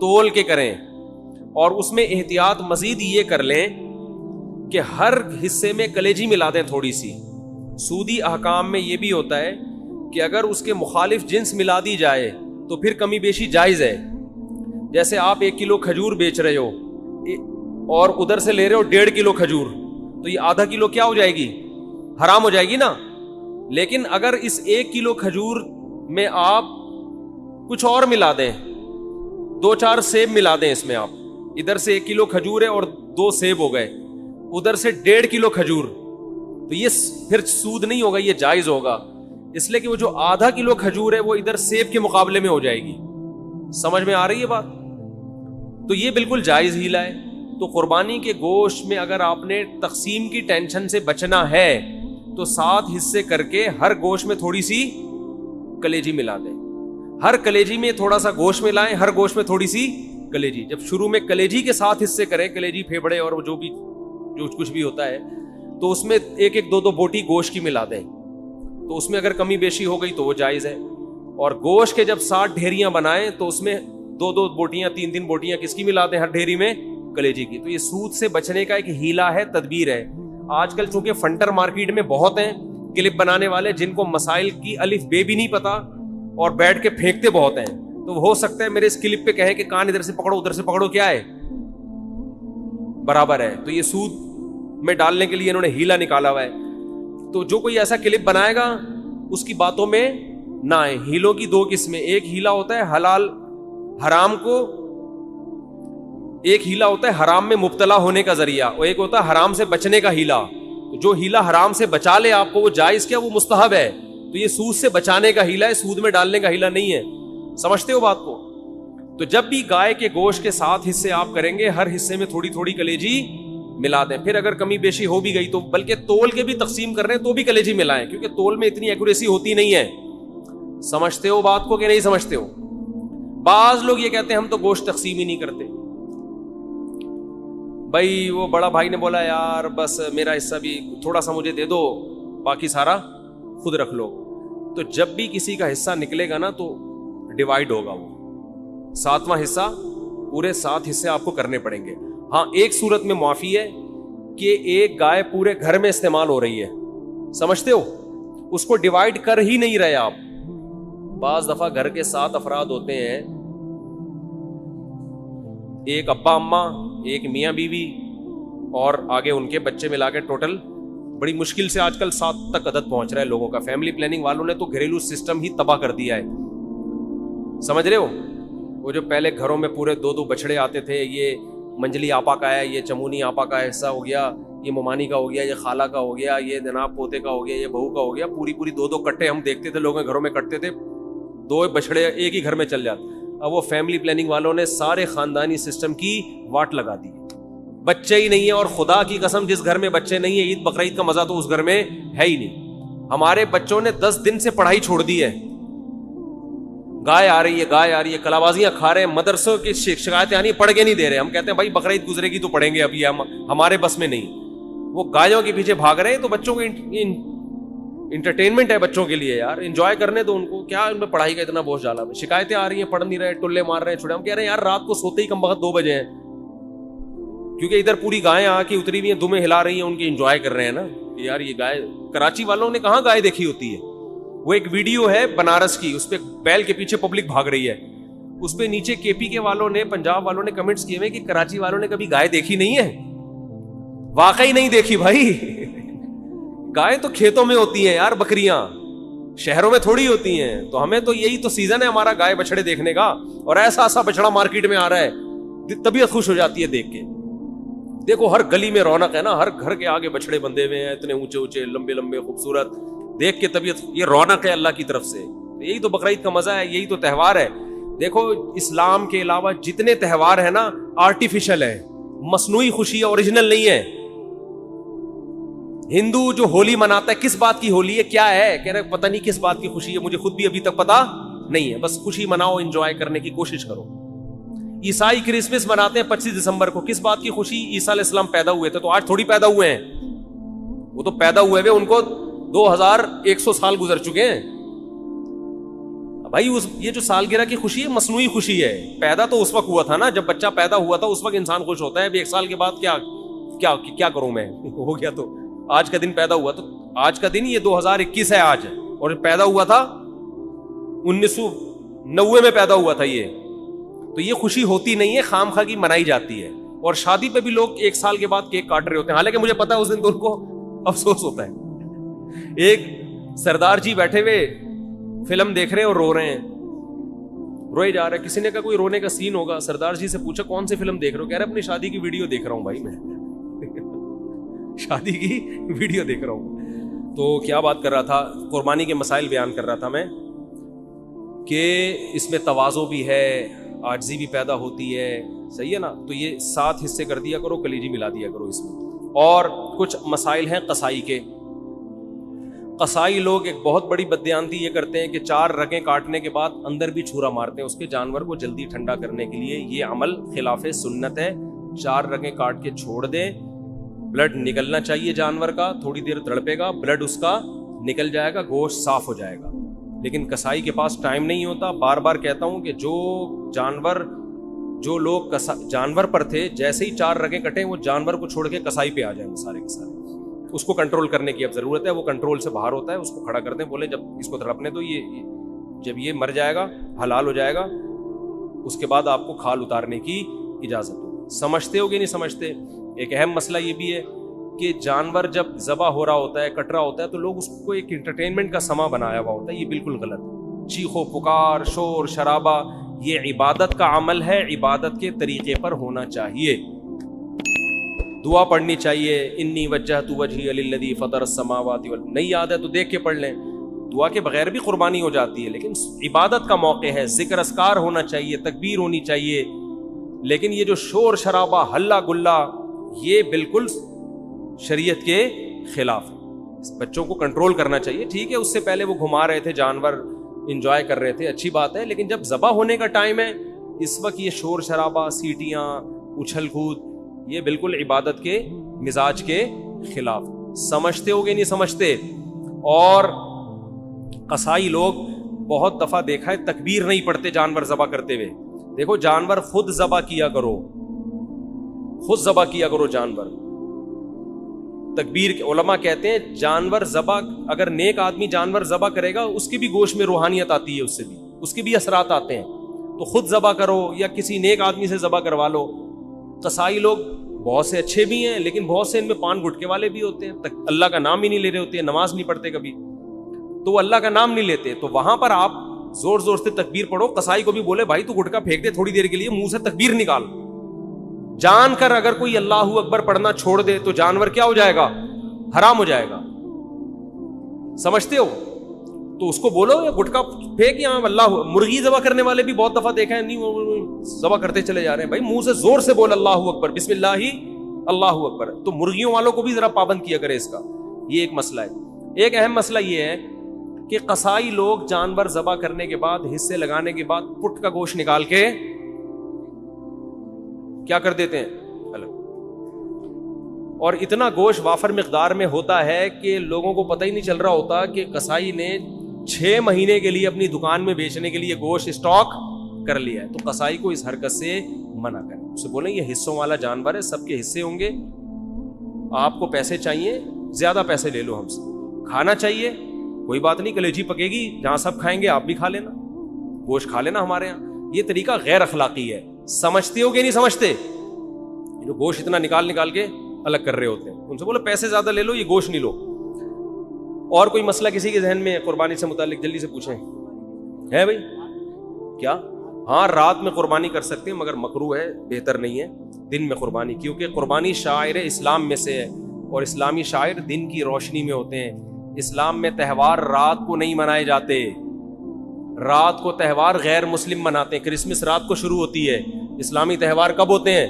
تول کے کریں, اور اس میں احتیاط مزید یہ کر لیں کہ ہر حصے میں کلیجی ملا دیں تھوڑی سی. سودی احکام میں یہ بھی ہوتا ہے کہ اگر اس کے مخالف جنس ملا دی جائے تو پھر کمی بیشی جائز ہے. جیسے آپ 1 کلو کھجور بیچ رہے ہو اور ادھر سے لے رہے ہو 1.5 کلو کھجور, تو یہ آدھا کلو کیا ہو جائے گی, حرام ہو جائے گی نا. لیکن اگر اس 1 کلو کھجور میں آپ کچھ اور ملا دیں, 2-4 سیب ملا دیں اس میں, آپ ادھر سے 1 کلو کھجور ہے اور 2 سیب ہو گئے, ادھر سے 1.5 کلو کھجور, تو یہ پھر سود نہیں ہوگا, یہ جائز ہوگا. اس لیے کہ وہ جو آدھا کلو کھجور ہے وہ ادھر سیب کے مقابلے میں ہو جائے گی. سمجھ میں آ رہی ہے بات؟ تو یہ بالکل جائز ہیلا ہے. تو قربانی کے گوشت میں اگر آپ نے تقسیم کی ٹینشن سے بچنا ہے تو 7 حصے کر کے ہر گوشت میں تھوڑی سی کلیجی ملا دیں. ہر کلیجی میں تھوڑا سا گوشت ملائیں, ہر گوشت میں تھوڑی سی کلیجی. جب شروع میں کلیجی کے 7 حصے کریں, کلیجی پھیپڑے اور جو کچھ بھی ہوتا ہے, تو اس میں 1-2 بوٹی گوشت کی ملا دیں. تو اس میں اگر کمی بیشی ہو گئی تو وہ جائز ہے. اور گوشت کے جب 7 ڈھیریاں بنائیں تو اس میں 2 بوٹیاں 3 بوٹیاں کس کی ملا دیں ہر ڈھیری میں, کلیجی کی. تو یہ سود سے بچنے کا ایک ہیلا ہے, تدبیر ہے. آج کل چونکہ فنٹر مارکیٹ میں بہت ہیں کلپ بنانے والے جن کو مسائل کی الف بے بھی نہیں پتا اور بیٹھ کے پھینکتے بہت ہیں, تو ہو سکتا ہے میرے اس کلپ پہ کہیں کہ کان ادھر سے پکڑو ادھر سے پکڑو, کیا ہے برابر ہے. تو یہ سود میں ڈالنے کے لیے انہوں نے ہیلا نکالا ہوا ہے. تو جو کوئی ایسا کلپ بنائے گا اس کی باتوں میں نہ آئے. ہیلوں کی 2 قسمیں, ایک ہیلا ہوتا ہے حلال حرام کو, ایک ہیلا ہوتا ہے حرام میں مبتلا ہونے کا ذریعہ, اور ایک ہوتا ہے حرام سے بچنے کا ہیلا. جو ہیلا حرام سے بچا لے آپ کو وہ جائز کیا, وہ مستحب ہے. تو یہ سود سے بچانے کا ہیلا ہے, سود میں ڈالنے کا ہیلا نہیں ہے. سمجھتے ہو بات کو؟ تو جب بھی گائے کے گوشت کے 7 حصے آپ کریں گے, ہر حصے میں تھوڑی تھوڑی کلیجی ملا دیں. پھر اگر کمی بیشی ہو بھی گئی تو بلکہ تول کے بھی تقسیم کر رہے ہیں تو بھی کلیجی ملائیں, کیونکہ تول میں اتنی ایکوریسی ہوتی نہیں ہے. سمجھتے ہو بات کو کہ نہیں سمجھتے ہو؟ بعض لوگ یہ کہتے ہیں ہم تو گوشت تقسیم ہی نہیں کرتے. بھائی وہ بڑا بھائی نے بولا یار بس میرا حصہ بھی تھوڑا سا مجھے دے دو, باقی سارا خود رکھ لو. تو جب بھی کسی کا حصہ نکلے گا نا تو ڈیوائیڈ ہوگا, وہ 7واں حصہ, پورے 7 حصے آپ کو کرنے پڑیں گے. ہاں ایک صورت میں معافی ہے کہ ایک گائے پورے گھر میں استعمال ہو رہی ہے, سمجھتے ہو, اس کو ڈیوائیڈ کر ہی نہیں رہے آپ. بعض دفعہ گھر کے 7 افراد ہوتے ہیں, ایک ابا اماں, ایک میاں بیوی اور آگے ان کے بچے ملا کے ٹوٹل بڑی مشکل سے آج کل 7 تک عدد پہنچ رہا ہے لوگوں کا. فیملی پلاننگ والوں نے تو گھریلو سسٹم ہی تباہ کر دیا ہے. سمجھ رہے ہو؟ وہ جو پہلے گھروں میں پورے 2 بچڑے آتے تھے, یہ منجلی آپا کا ہے, یہ چمونی آپا کا حصہ ہو گیا, یہ ممانی کا ہو گیا, یہ خالہ کا ہو گیا, یہ جناب پوتے کا ہو گیا, یہ بہو کا ہو گیا. پوری 2 کٹے ہم دیکھتے تھے لوگوں کے گھروں میں کٹتے تھے, 2 بچڑے ایک ہی گھر میں چل جاتے. اب وہ فیملی پلاننگ والوں نے سارے خاندانی سسٹم کی واٹ لگا دی. بچے ہی نہیں ہیں, اور خدا کی قسم جس گھر میں بچے نہیں ہیں عید بقرعید کا مزہ تو اس گھر میں ہے ہی نہیں. ہمارے بچوں نے 10 دن سے پڑھائی چھوڑ دی ہے. گائے آ رہی ہے, کلابازیاں کھا رہے ہیں, مدرسوں کی شکایتیں آنی, پڑھ کے نہیں دے رہے. ہم کہتے ہیں بھائی بقرعید گزرے گی تو پڑھیں گے, ابھی ہمارے بس میں نہیں. وہ گایوں کے پیچھے بھاگ رہے ہیں. تو بچوں کو انٹرٹینمنٹ ہے بچوں کے لیے یار, انجوائے کرنے دو ان کو, کیا ان میں پڑھائی کا اتنا بوجھ ڈالا. شکایتیں آ رہی ہیں, پڑھ نہیں رہے, ٹلے مار رہے ہیں, چھوڑے. ہم کہہ رہے ہیں یار رات کو سوتے ہی کم وقت 2 بجے ہیں, کیونکہ ادھر پوری گائیں آ کے اتری ہوئی ہیں, دمیں ہلا رہی ہیں, ان کی انجوائے کر رہے ہیں نا یار. یہ گائے, کراچی والوں نے کہاں گائے دیکھی ہوتی ہے. وہ ایک ویڈیو ہے بنارس کی, اس پہ بیل کے پیچھے پبلک بھاگ رہی ہے, اس پہ نیچے کے پی کے والوں نے, پنجاب والوں نے کمنٹس کیے ہوئے کہ کراچی والوں نے کبھی گائے دیکھی نہیں ہے. واقعی نہیں دیکھی بھائی. گائے تو کھیتوں میں ہوتی ہیں یار, بکریاں شہروں میں تھوڑی ہوتی ہیں. تو ہمیں تو یہی تو سیزن ہے ہمارا گائے بچڑے دیکھنے کا, اور ایسا بچڑا مارکیٹ میں آ رہا ہے, طبیعت خوش ہو جاتی ہے دیکھ کے. دیکھو ہر گلی میں رونق ہے نا, ہر گھر کے آگے بچڑے بندے ہوئے ہیں, اتنے اونچے لمبے خوبصورت, دیکھ کے طبیعت, یہ رونق ہے اللہ کی طرف سے. یہی تو بقرعید کا مزہ ہے, یہی تو تہوار ہے. دیکھو اسلام کے علاوہ جتنے تہوار ہیں نا آرٹیفیشل ہے, مصنوعی خوشی ہے, اوریجنل نہیں ہے. ہندو جو ہولی مناتا ہے, کس بات کی ہولی ہے, کیا ہے, کہہ رہے پتہ نہیں کس بات کی خوشی ہے, مجھے خود بھی ابھی تک پتا نہیں ہے. بس خوشی مناؤ, انجوائے کرنے کی کوشش کرو. عیسائی کرسمس مناتے ہیں 25 دسمبر کو, کس بات کی خوشی, عیسیٰ علیہ السلام پیدا ہوئے تھے. تو آج تھوڑی پیدا ہوئے ہیں, وہ تو پیدا ہوئے ان کو 2100 سال گزر چکے ہیں. بھائی یہ جو سالگرہ کی خوشی ہے مصنوعی خوشی ہے. پیدا تو اس وقت ہوا تھا نا جب بچہ پیدا ہوا تھا, اس وقت انسان خوش ہوتا ہے. اب 1 سال کے بعد کیا کروں میں, ہو گیا تو آج کا دن پیدا ہوا, تو آج کا دن یہ 2021 ہے آج, اور پیدا ہوا تھا 1990 میں پیدا ہوا تھا یہ. تو یہ خوشی ہوتی نہیں ہے, خام خواہ کی منائی جاتی ہے. اور شادی پہ بھی لوگ 1 سال کے بعد کیک کاٹ رہے ہوتے ہیں, حالانکہ مجھے پتا ہے اس دن تو ان کو افسوس ہوتا ہے. ایک سردار جی بیٹھے ہوئے فلم دیکھ رہے ہیں اور رو رہے ہیں, روئے جا رہے ہیں. کسی نے کہا کوئی رونے کا سین ہوگا, سردار جی سے پوچھا کون سی فلم دیکھ رہے ہو, کہہ رہے اپنی شادی کی ویڈیو دیکھ رہا ہوں بھائی, میں شادی کی ویڈیو دیکھ رہا ہوں. تو کیا بات کر رہا تھا, قربانی کے مسائل بیان کر رہا تھا میں, کہ اس میں تواضع بھی ہے, عاجزی بھی پیدا ہوتی ہے, صحیح ہے نا. تو یہ 7 حصے کر دیا کرو, کلیجی ملا دیا کرو اس میں. اور کچھ مسائل ہیں قصائی کے. قصائی لوگ ایک بہت بڑی بددیانتی یہ کرتے ہیں کہ 4 رگیں کاٹنے کے بعد اندر بھی چھرا مارتے ہیں اس کے جانور کو جلدی ٹھنڈا کرنے کے لیے. یہ عمل خلاف سنت ہے. 4 رگیں کاٹ کے چھوڑ دیں, بلڈ نکلنا چاہیے جانور کا, تھوڑی دیر تڑپے گا, بلڈ اس کا نکل جائے گا, گوشت صاف ہو جائے گا. لیکن کسائی کے پاس ٹائم نہیں ہوتا. بار بار کہتا ہوں کہ جو لوگ جانور پر تھے, جیسے ہی 4 رگیں کٹیں وہ جانور کو چھوڑ کے کسائی پہ آ جائیں سارے کے سارے. اس کو کنٹرول کرنے کی اب ضرورت ہے, وہ کنٹرول سے باہر ہوتا ہے. اس کو کھڑا کر دیں, بولے جب اس کو تڑپنے دو, جب یہ مر جائے گا, حلال ہو جائے گا, اس کے بعد آپ کو کھال اتارنے کی اجازت ہو. سمجھتے ہو کہ نہیں سمجھتے؟ ایک اہم مسئلہ یہ بھی ہے کہ جانور جب ذبح ہو رہا ہوتا ہے, کٹ رہا ہوتا ہے, تو لوگ اس کو ایک انٹرٹینمنٹ کا سما بنایا ہوا ہوتا ہے. یہ بالکل غلط ہے. چیخو پکار, شور شرابہ, یہ عبادت کا عمل ہے, عبادت کے طریقے پر ہونا چاہیے. دعا پڑھنی چاہیے, انی وجہت وجہی للذی فطر السماوات والارض. نہیں یاد ہے تو دیکھ کے پڑھ لیں. دعا کے بغیر بھی قربانی ہو جاتی ہے, لیکن عبادت کا موقع ہے, ذکر اذکار ہونا چاہیے, تکبیر ہونی چاہیے. لیکن یہ جو شور شرابہ, ہلا گلا, یہ بالکل شریعت کے خلاف ہے. بچوں کو کنٹرول کرنا چاہیے. ٹھیک ہے, اس سے پہلے وہ گھما رہے تھے جانور, انجوائے کر رہے تھے, اچھی بات ہے. لیکن جب ذبح ہونے کا ٹائم ہے, اس وقت یہ شور شرابہ, سیٹیاں, اچھل کود, یہ بالکل عبادت کے مزاج کے خلاف. سمجھتے ہو گے نہیں سمجھتے؟ اور قصائی لوگ بہت دفعہ دیکھا ہے تکبیر نہیں پڑھتے جانور ذبح کرتے ہوئے. دیکھو جانور خود ذبح کیا کرو, خود ذبح کیا کرو جانور. تکبیر کے علماء کہتے ہیں جانور ذبح, اگر نیک آدمی جانور ذبح کرے گا, اس کے بھی گوشت میں روحانیت آتی ہے, اس سے بھی اس کے بھی اثرات آتے ہیں. تو خود ذبح کرو یا کسی نیک آدمی سے ذبح کروا لو. قصائی لوگ بہت سے اچھے بھی ہیں, لیکن بہت سے ان میں پان گٹکے والے بھی ہوتے ہیں, اللہ کا نام ہی نہیں لے رہے ہوتے ہیں, نماز نہیں پڑھتے کبھی, تو وہ اللہ کا نام نہیں لیتے. تو وہاں پر آپ زور زور سے تکبیر پڑھو. قصائی کو بھی بولے بھائی تو گٹکا پھینک دے تھوڑی دیر کے لیے, منہ سے تکبیر نکال. جان کر اگر کوئی اللہ اکبر پڑھنا چھوڑ دے تو جانور کیا ہو جائے گا؟ حرام ہو جائے گا. سمجھتے ہو؟ تو اس کو بولو یا گٹکا پھینک, یا اللہ. مرغی ذبح کرنے والے بھی بہت دفعہ دیکھا ہے, نہیں ذبح کرتے چلے جا رہے ہیں. بھائی منہ سے زور سے بول اللہ اکبر, بسم اللہ اللہ اکبر. تو مرغیوں والوں کو بھی ذرا پابند کیا کرے اس کا. یہ ایک مسئلہ ہے. ایک اہم مسئلہ یہ ہے کہ قصائی لوگ جانور ذبح کرنے کے بعد, حصے لگانے کے بعد, پٹ کا گوشت نکال کے کیا کر دیتے ہیں الگ. اور اتنا گوشت وافر مقدار میں ہوتا ہے کہ لوگوں کو پتہ ہی نہیں چل رہا ہوتا کہ قصائی نے 6 مہینے کے لیے اپنی دکان میں بیچنے کے لیے گوشت اسٹاک کر لیا ہے. تو قصائی کو اس حرکت سے منع کریں. اسے بولیں یہ حصوں والا جانور ہے, سب کے حصے ہوں گے, آپ کو پیسے چاہیے زیادہ پیسے لے لو ہم سے. کھانا چاہیے کوئی بات نہیں, کلیجی پکے گی, جہاں سب کھائیں گے آپ بھی کھا لینا, گوشت کھا لینا ہمارے یہاں. یہ طریقہ غیر اخلاقی ہے. سمجھتے ہو کہ نہیں سمجھتے؟ جو گوشت اتنا نکال کے الگ کر رہے ہوتے ہیں, ان سے بولو پیسے زیادہ لے لو, یہ گوشت نہیں لو. اور کوئی مسئلہ کسی کے ذہن میں قربانی سے متعلق جلدی سے پوچھیں. ہے بھائی کیا؟ ہاں رات میں قربانی کر سکتے ہیں, مگر مکروہ ہے, بہتر نہیں ہے دن میں قربانی, کیونکہ قربانی شاعر اسلام میں سے ہے, اور اسلامی شاعر دن کی روشنی میں ہوتے ہیں. اسلام میں تہوار رات کو نہیں منائے جاتے. رات کو تہوار غیر مسلم مناتے ہیں. کرسمس رات کو شروع ہوتی ہے, اسلامی تہوار کب ہوتے ہیں؟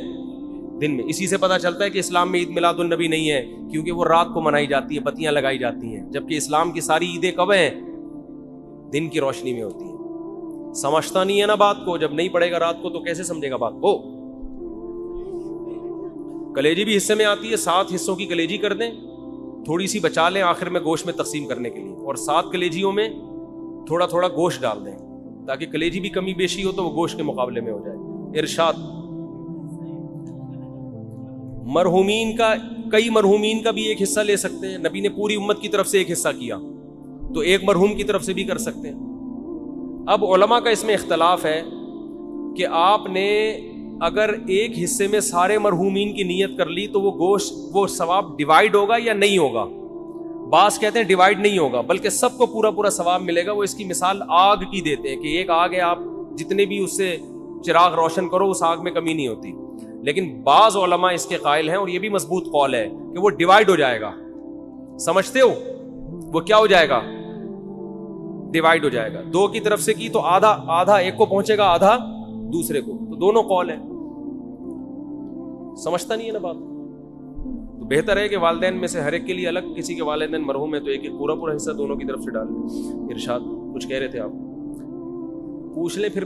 دن میں. اسی سے پتہ چلتا ہے کہ اسلام میں عید میلاد النبی نہیں ہے, کیونکہ وہ رات کو منائی جاتی ہے, بتیاں لگائی جاتی ہیں, جبکہ اسلام کی ساری عیدیں کب ہیں؟ دن کی روشنی میں ہوتی ہیں. سمجھتا نہیں ہے نا بات کو. جب نہیں پڑے گا رات کو تو کیسے سمجھے گا بات کو؟ کلیجی بھی حصے میں آتی ہے, 7 حصوں کی کلیجی کر دیں, تھوڑی سی بچا لیں آخر میں گوشت میں تقسیم کرنے کے لیے, اور 7 کلیجیوں میں تھوڑا تھوڑا گوشت ڈال دیں. تاکہ کلیجی بھی کمی بیشی ہو تو وہ گوشت کے مقابلے میں ہو جائے. ارشاد. مرحومین کا کئی مرحومین کا بھی ایک حصہ لے سکتے ہیں. نبی نے پوری امت کی طرف سے ایک حصہ کیا تو ایک مرحوم کی طرف سے بھی کر سکتے ہیں. اب علماء کا اس میں اختلاف ہے کہ آپ نے اگر ایک حصے میں سارے مرحومین کی نیت کر لی تو وہ گوشت وہ ثواب ڈیوائیڈ ہوگا یا نہیں ہوگا. بعض کہتے ہیں ڈیوائیڈ نہیں ہوگا بلکہ سب کو پورا پورا ثواب ملے گا. وہ اس کی مثال آگ کی دیتے ہیں کہ ایک آگ ہے, آپ جتنے بھی اس سے چراغ روشن کرو اس آگ میں کمی نہیں ہوتی. لیکن بعض علماء اس کے قائل ہیں اور یہ بھی مضبوط قول ہے کہ وہ ڈیوائیڈ ہو جائے گا. سمجھتے ہو وہ کیا ہو جائے گا؟ ڈیوائیڈ ہو جائے گا. دو کی طرف سے کی تو آدھا آدھا ایک کو پہنچے گا, آدھا دوسرے کو. تو دونوں قول ہیں. سمجھتا نہیں ہے نا بات. تو بہتر ہے کہ والدین میں سے ہر ایک کے لیے الگ, کسی کے والدین مرحوم ہے تو ایک ایک پورا پورا حصہ دونوں کی طرف سے ڈال لیں. ارشاد. کچھ کہہ رہے تھے آپ, پوچھ لیں, پھر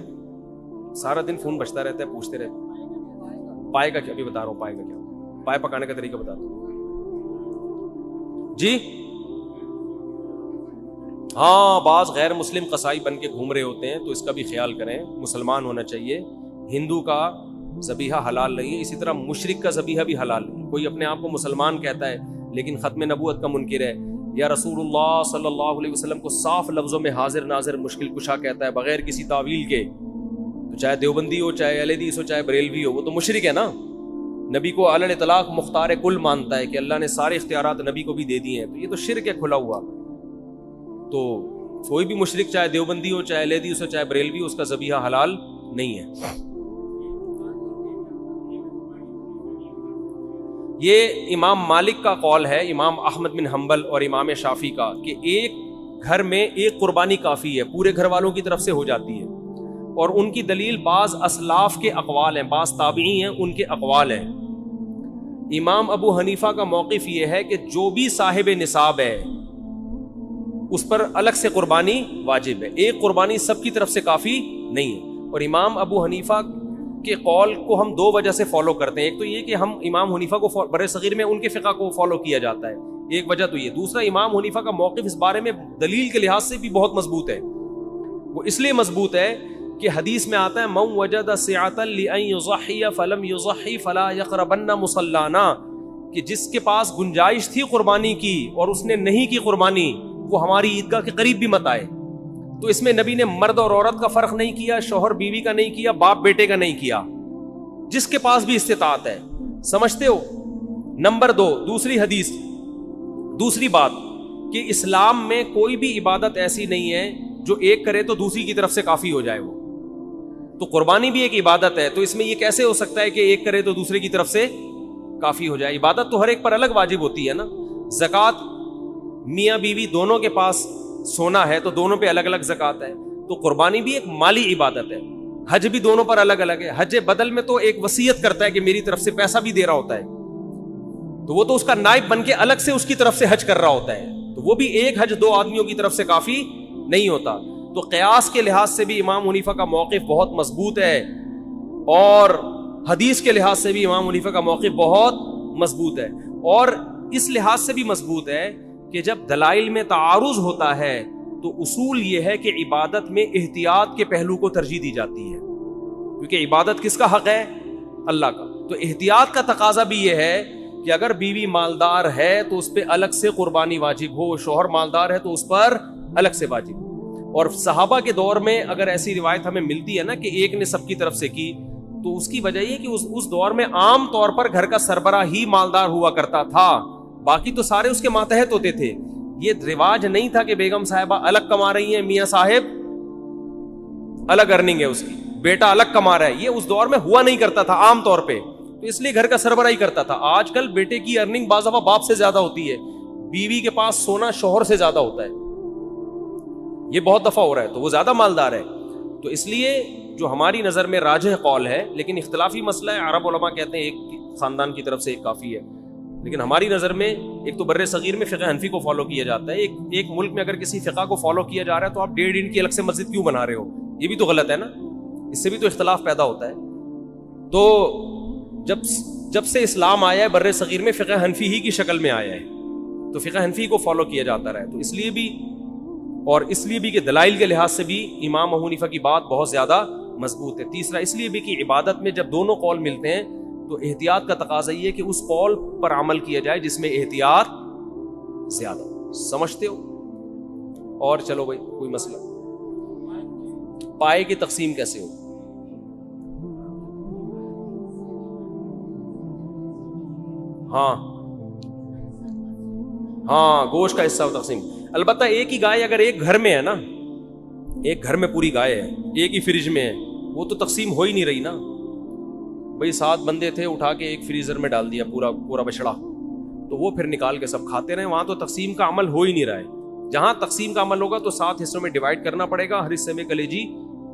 سارا دن فون بجتا رہتا ہے, پوچھتے رہتے. پائے کا کیا, ابھی بتا رہا ہوں پائے کا کیا, پائے پکانے کا طریقہ بتا دو جی. ہاں, بعض غیر مسلم قصائی بن کے گھوم رہے ہوتے ہیں تو اس کا بھی خیال کریں. مسلمان ہونا چاہیے. ہندو کا ذبیحہ حلال نہیں ہے, اسی طرح مشرک کا ذبیحہ بھی حلال نہیں. کوئی اپنے آپ کو مسلمان کہتا ہے لیکن ختم نبوت کا منکر ہے, یا رسول اللہ صلی اللہ علیہ وسلم کو صاف لفظوں میں حاضر ناظر مشکل کشا کہتا ہے بغیر کسی تعویل کے, تو چاہے دیوبندی ہو, چاہے اہل حدیث ہو, چاہے بریلوی ہو, وہ تو مشرک ہے نا. نبی کو علی الاطلاق مختار کل مانتا ہے کہ اللہ نے سارے اختیارات نبی کو بھی دے دیے ہیں, تو یہ تو شرک ہے کھلا ہوا. تو کوئی بھی مشرک چاہے دیوبندی ہو, چاہے اہل حدیث ہو, چاہے بریلوی ہو, اس کا ذبیحہ حلال نہیں ہے. یہ امام مالک کا قول ہے, امام احمد بن حنبل اور امام شافعی کا, کہ ایک گھر میں ایک قربانی کافی ہے, پورے گھر والوں کی طرف سے ہو جاتی ہے. اور ان کی دلیل بعض اسلاف کے اقوال ہیں, بعض تابعی ہیں ان کے اقوال ہیں. امام ابو حنیفہ کا موقف یہ ہے کہ جو بھی صاحب نصاب ہے اس پر الگ سے قربانی واجب ہے, ایک قربانی سب کی طرف سے کافی نہیں ہے. اور امام ابو حنیفہ کے قول کو ہم دو وجہ سے فالو کرتے ہیں. ایک تو یہ کہ ہم امام حنیفہ کو بر صغیر میں ان کے فقہ کو فالو کیا جاتا ہے, ایک وجہ تو یہ. دوسرا, امام حنیفہ کا موقف اس بارے میں دلیل کے لحاظ سے بھی بہت مضبوط ہے. وہ اس لیے مضبوط ہے کہ حدیث میں آتا ہے من وجد سعة لأن يضحي فلم يضحي فلا يقربن مصلانا, کہ جس کے پاس گنجائش تھی قربانی کی اور اس نے نہیں کی قربانی, وہ ہماری عیدگاہ کے قریب بھی مت آئے. تو اس میں نبی نے مرد اور عورت کا فرق نہیں کیا, شوہر بیوی کا نہیں کیا, باپ بیٹے کا نہیں کیا, جس کے پاس بھی استطاعت ہے. سمجھتے ہو؟ نمبر 2, دوسری حدیث, دوسری بات کہ اسلام میں کوئی بھی عبادت ایسی نہیں ہے جو ایک کرے تو دوسری کی طرف سے کافی ہو جائے. وہ تو قربانی بھی ایک عبادت ہے, تو اس میں یہ کیسے ہو سکتا ہے کہ ایک کرے تو دوسرے کی طرف سے کافی ہو جائے؟ عبادت تو ہر ایک پر الگ واجب ہوتی ہے نا. زکوٰۃ میاں بیوی دونوں کے پاس سونا ہے تو دونوں پہ الگ الگ زکوٰۃ ہے. تو قربانی بھی ایک مالی عبادت ہے. حج بھی دونوں پر الگ الگ ہے. حج بدل میں تو ایک وصیت کرتا ہے کہ میری طرف سے پیسہ بھی دے رہا ہوتا ہے, تو وہ تو اس کا نائب بن کے الگ سے اس کی طرف سے حج کر رہا ہوتا ہے, تو وہ بھی ایک حج دو آدمیوں کی طرف سے کافی نہیں ہوتا. تو قیاس کے لحاظ سے بھی امام حنیفہ کا موقف بہت مضبوط ہے, اور حدیث کے لحاظ سے بھی امام حنیفہ کا موقف بہت مضبوط ہے. اور اس لحاظ سے بھی مضبوط ہے کہ جب دلائل میں تعارض ہوتا ہے تو اصول یہ ہے کہ عبادت میں احتیاط کے پہلو کو ترجیح دی جاتی ہے, کیونکہ عبادت کس کا حق ہے؟ اللہ کا. تو احتیاط کا تقاضا بھی یہ ہے کہ اگر بیوی مالدار ہے تو اس پہ الگ سے قربانی واجب ہو, شوہر مالدار ہے تو اس پر الگ سے واجب ہو. اور صحابہ کے دور میں اگر ایسی روایت ہمیں ملتی ہے نا کہ ایک نے سب کی طرف سے کی, تو اس کی وجہ یہ کہ اس دور میں عام طور پر گھر کا سربراہ ہی مالدار ہوا کرتا تھا, باقی تو سارے اس کے ماتحت ہوتے تھے. یہ رواج نہیں تھا کہ بیگم صاحبہ الگ کما رہی ہیں, میاں صاحب الگ ارننگ ہے اس کی, بیٹا الگ کما رہا ہے. یہ اس دور میں ہوا نہیں کرتا تھا عام طور پہ, تو اس لیے گھر کا سربراہ ہی کرتا تھا. آج کل بیٹے کی ارننگ بعض دفعہ باپ سے زیادہ ہوتی ہے, بیوی کے پاس سونا شوہر سے زیادہ ہوتا ہے, یہ بہت دفعہ ہو رہا ہے, تو وہ زیادہ مالدار ہے. تو اس لیے جو ہماری نظر میں راجح قول ہے, لیکن اختلافی مسئلہ ہے, عرب علماء کہتے ہیں ایک خاندان کی طرف سے ایک کافی ہے, لیکن ہماری نظر میں ایک تو بر صغیر میں فقہ حنفی کو فالو کیا جاتا ہے. ایک ملک میں اگر کسی فقہ کو فالو کیا جا رہا ہے تو آپ 1.5 انچ کی الگ سے مسجد کیوں بنا رہے ہو؟ یہ بھی تو غلط ہے نا, اس سے بھی تو اختلاف پیدا ہوتا ہے. تو جب سے اسلام آیا ہے بر صغیر میں فقہ حنفی ہی کی شکل میں آیا ہے, تو فقہ حنفی کو فالو کیا جاتا رہا ہے. تو اس لیے بھی اور اس لیے بھی کہ دلائل کے لحاظ سے بھی امام ابو حنیفہ کی بات بہت زیادہ مضبوط ہے. تیسرا اس لیے بھی کہ عبادت میں جب دونوں قول ملتے ہیں تو احتیاط کا تقاضا یہ ہے کہ اس قول پر عمل کیا جائے جس میں احتیاط زیادہ. سمجھتے ہو؟ اور چلو بھائی کوئی مسئلہ. پائے کی تقسیم کیسے ہو؟ ہاں گوشت کا حصہ تقسیم. البتہ ایک ہی گائے اگر ایک گھر میں ہے نا، ایک گھر میں پوری گائے ہے، ایک ہی فریج میں ہے، وہ تو تقسیم ہو ہی نہیں رہی نا. بھائی 7 بندے تھے، اٹھا کے ایک فریزر میں ڈال دیا پورا بچڑا، تو وہ پھر نکال کے سب کھاتے رہے. وہاں تو تقسیم کا عمل ہو ہی نہیں رہا ہے. جہاں تقسیم کا عمل ہوگا تو 7 حصوں میں ڈیوائڈ کرنا پڑے گا، ہر حصے میں کلیجی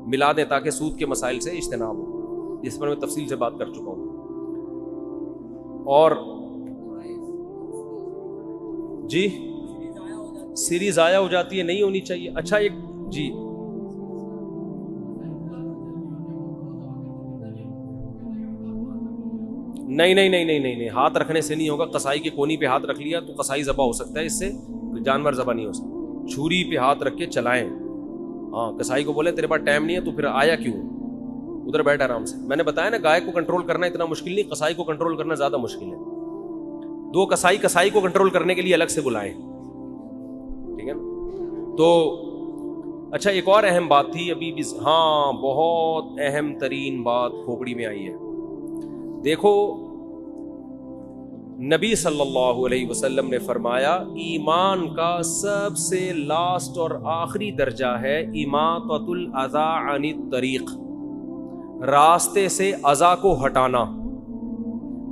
ملا دیں تاکہ سود کے مسائل سے اجتناب ہو، جس پر میں تفصیل سے بات کر چکا ہوں. اور جی سیری ضائع ہو جاتی ہے، نہیں ہونی چاہیے. اچھا ایک جی نہیں ہاتھ رکھنے سے نہیں ہوگا. قصائی کے کونی پہ ہاتھ رکھ لیا تو قصائی ذبح ہو سکتا ہے، اس سے جانور ذبح نہیں ہو سکتا. چھری پہ ہاتھ رکھ کے چلائیں. ہاں قصائی کو بولے تیرے پاس ٹائم نہیں ہے تو پھر آیا کیوں، ادھر بیٹھ آرام سے. میں نے بتایا نا گائے کو کنٹرول کرنا اتنا مشکل نہیں، قصائی کو کنٹرول کرنا زیادہ مشکل ہے. 2 قصائی کو کنٹرول کرنے کے لیے الگ سے بلائیں، ٹھیک ہے نا. تو اچھا ایک اور اہم بات تھی ابھی بھی، ہاں بہت اہم ترین بات کھوپڑی میں آئی ہے. دیکھو نبی صلی اللہ علیہ وسلم نے فرمایا ایمان کا سب سے لاسٹ اور آخری درجہ ہے اماطۃ الاذی عن الطریق، راستے سے اذی کو ہٹانا.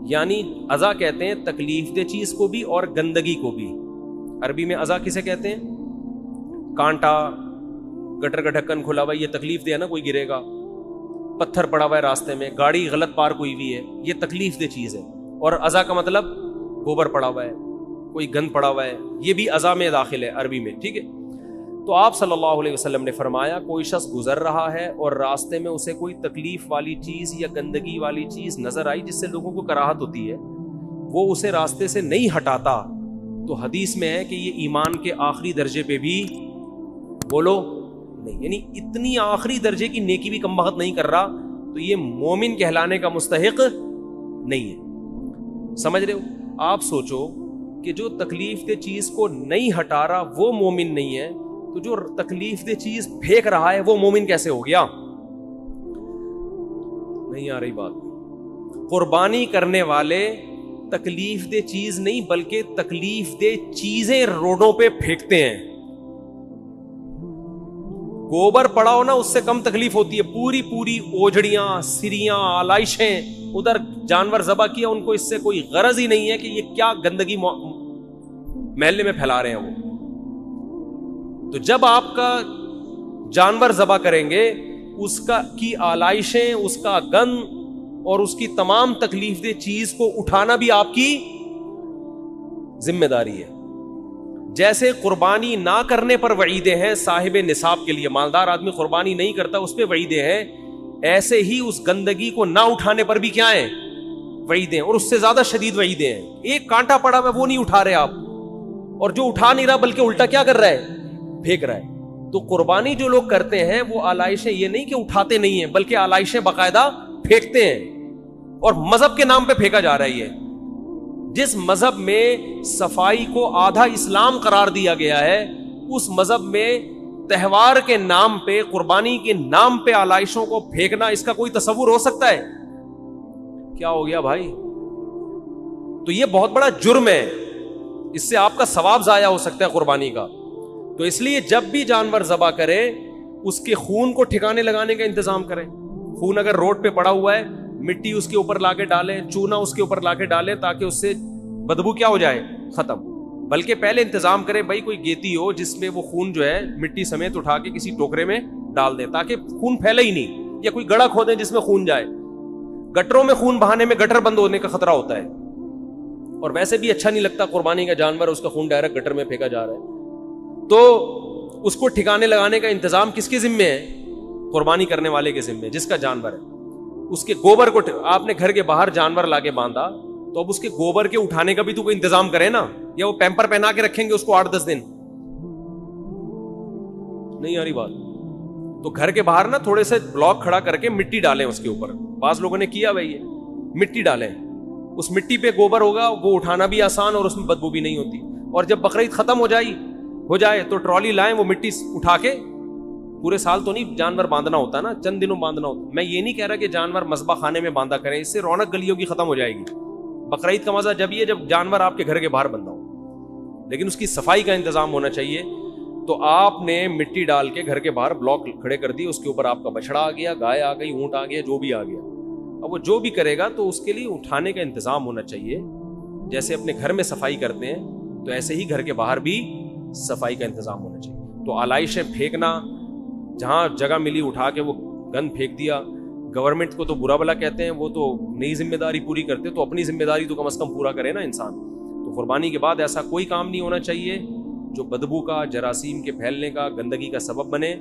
یعنی اذی کہتے ہیں تکلیف دہ چیز کو بھی اور گندگی کو بھی. عربی میں اذی کسے کہتے ہیں؟ کانٹا، گٹر کا ڈھکن کھلا ہوا، یہ تکلیف دہ ہے نا، کوئی گرے گا. پتھر پڑا ہوا ہے راستے میں، گاڑی غلط پارک ہوئی ہوئی ہے، یہ تکلیف دہ چیز ہے. اور اذی کا مطلب گوبر پڑا ہوا ہے، کوئی گند پڑا ہوا ہے، یہ بھی اذی میں داخل ہے عربی میں، ٹھیک ہے. تو آپ صلی اللہ علیہ وسلم نے فرمایا کوئی شخص گزر رہا ہے اور راستے میں اسے کوئی تکلیف والی چیز یا گندگی والی چیز نظر آئی جس سے لوگوں کو کراہت ہوتی ہے، وہ اسے راستے سے نہیں ہٹاتا، تو حدیث میں ہے کہ یہ ایمان کے آخری درجے پہ بھی بولو نہیں، یعنی اتنی آخری درجے کی نیکی بھی کم بخت نہیں کر رہا، تو یہ مومن کہلانے کا مستحق نہیں ہے. سمجھ رہے ہو؟ آپ سوچو کہ جو تکلیف دہ چیز کو نہیں ہٹا رہا وہ مومن نہیں ہے، تو جو تکلیف دہ چیز پھینک رہا ہے وہ مومن کیسے ہو گیا؟ نہیں آ رہی بات. قربانی کرنے والے تکلیف دہ چیز نہیں بلکہ تکلیف دہ چیزیں روڈوں پہ پھینکتے ہیں. گوبر پڑا ہو نا اس سے کم تکلیف ہوتی ہے، پوری اوجڑیاں، سریاں، آلائشیں، ادھر جانور ذبح کیا، ان کو اس سے کوئی غرض ہی نہیں ہے کہ یہ کیا گندگی محلے میں پھیلا رہے ہیں وہ. تو جب آپ کا جانور ذبح کریں گے اس کا کی آلائشیں، اس کا گند اور اس کی تمام تکلیف دہ چیز کو اٹھانا بھی آپ کی ذمہ داری ہے. جیسے قربانی نہ کرنے پر وعیدیں ہیں صاحب نصاب کے لیے، مالدار آدمی قربانی نہیں کرتا اس پہ وعیدیں ہیں، ایسے ہی اس گندگی کو نہ اٹھانے پر بھی کیا ہیں؟ وعیدیں، اور اس سے زیادہ شدید وعیدیں ہیں. ایک کانٹا پڑا ہوا وہ نہیں اٹھا رہے آپ، اور جو اٹھا نہیں رہا بلکہ الٹا کیا کر رہا ہے؟ پھینک رہا ہے. تو قربانی جو لوگ کرتے ہیں وہ آلائشیں یہ نہیں کہ اٹھاتے نہیں ہیں بلکہ آلائشیں باقاعدہ پھینکتے ہیں، اور مذہب کے نام پہ پھینکا جا رہا ہے. یہ جس مذہب میں صفائی کو آدھا اسلام قرار دیا گیا ہے، اس مذہب میں تہوار کے نام پہ، قربانی کے نام پہ آلائشوں کو پھینکنا، اس کا کوئی تصور ہو سکتا ہے؟ کیا ہو گیا بھائی؟ تو یہ بہت بڑا جرم ہے، اس سے آپ کا ثواب ضائع ہو سکتا ہے قربانی کا. تو اس لیے جب بھی جانور ذبح کرے اس کے خون کو ٹھکانے لگانے کا انتظام کریں. خون اگر روڈ پہ پڑا ہوا ہے، مٹی اس کے اوپر لا کے ڈالیں، چونا اس کے اوپر لا کے ڈالیں تاکہ اس سے بدبو کیا ہو جائے؟ ختم. بلکہ پہلے انتظام کریں بھائی کوئی گیتی ہو جس میں وہ خون جو ہے مٹی سمیت اٹھا کے کسی ٹوکرے میں ڈال دیں تاکہ خون پھیلے ہی نہیں، یا کوئی گڑھا کھودیں جس میں خون جائے. گٹروں میں خون بہانے میں گٹر بند ہونے کا خطرہ ہوتا ہے، اور ویسے بھی اچھا نہیں لگتا قربانی کا جانور اس کا خون ڈائریکٹ گٹر میں پھینکا جا رہا ہے. تو اس کو ٹھکانے لگانے کا انتظام کس کے ذمے ہے؟ قربانی کرنے والے کے ذمے، جس کا جانور ہے. اس کے گوبر کو آپ نے گھر کے باہر جانور لا کے باندھا تو اب اس کے گوبر کے اٹھانے کا بھی تو کوئی انتظام کرے نا، یا وہ پیمپر پہنا کے رکھیں گے اس کو 8-10 دن؟ نہیں آ رہی بات؟ تو گھر کے باہر نا تھوڑے سے بلاک کھڑا کر کے مٹی ڈالیں اس کے اوپر. بعض لوگوں نے کیا بھائی مٹی ڈالیں, اس مٹی پہ گوبر ہوگا, وہ اٹھانا بھی آسان اور اس میں بدبو بھی نہیں ہوتی. اور جب بقرعید ختم ہو جائے تو ٹرالی لائیں, وہ مٹی اٹھا کے, پورے سال تو نہیں جانور باندھنا ہوتا نا, چند دنوں باندھنا ہوتا. میں یہ نہیں کہہ رہا کہ جانور مذبح خانے میں باندھا کریں, اس سے رونق گلیوں کی ختم ہو جائے گی. بقرعید کا مزہ جب یہ جب جانور آپ کے گھر کے باہر بندھا ہو, لیکن اس کی صفائی کا انتظام ہونا چاہیے. تو آپ نے مٹی ڈال کے گھر کے باہر بلاک کھڑے کر دیے, اس کے اوپر آپ کا بچڑا آ گیا, گائے آ گئی, اونٹ آ گیا, جو بھی آ گیا. اب وہ جو بھی کرے گا تو اس کے لیے اٹھانے کا انتظام ہونا چاہیے. جیسے اپنے گھر میں صفائی کرتے ہیں تو ایسے ہی گھر کے باہر بھی صفائی کا انتظام ہونا چاہیے. تو آلائشیں پھینکنا, جہاں جگہ ملی اٹھا کے وہ گند پھینک دیا, گورنمنٹ کو تو برا بلا کہتے ہیں, وہ تو نئی ذمہ داری پوری کرتے, تو اپنی ذمہ داری تو کم از کم پورا کرے نا انسان. تو قربانی کے بعد ایسا کوئی کام نہیں ہونا چاہیے جو بدبو کا, جراثیم کے پھیلنے کا, گندگی کا سبب بنے.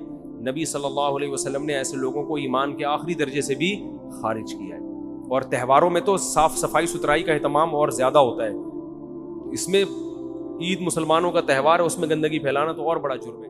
نبی صلی اللہ علیہ وسلم نے ایسے لوگوں کو ایمان کے آخری درجے سے بھی خارج کیا ہے. اور تہواروں میں تو صاف صفائی ستھرائی کا اہتمام اور زیادہ ہوتا ہے. اس میں عید مسلمانوں کا تہوار ہے, اس میں گندگی پھیلانا تو اور بڑا جرم ہے.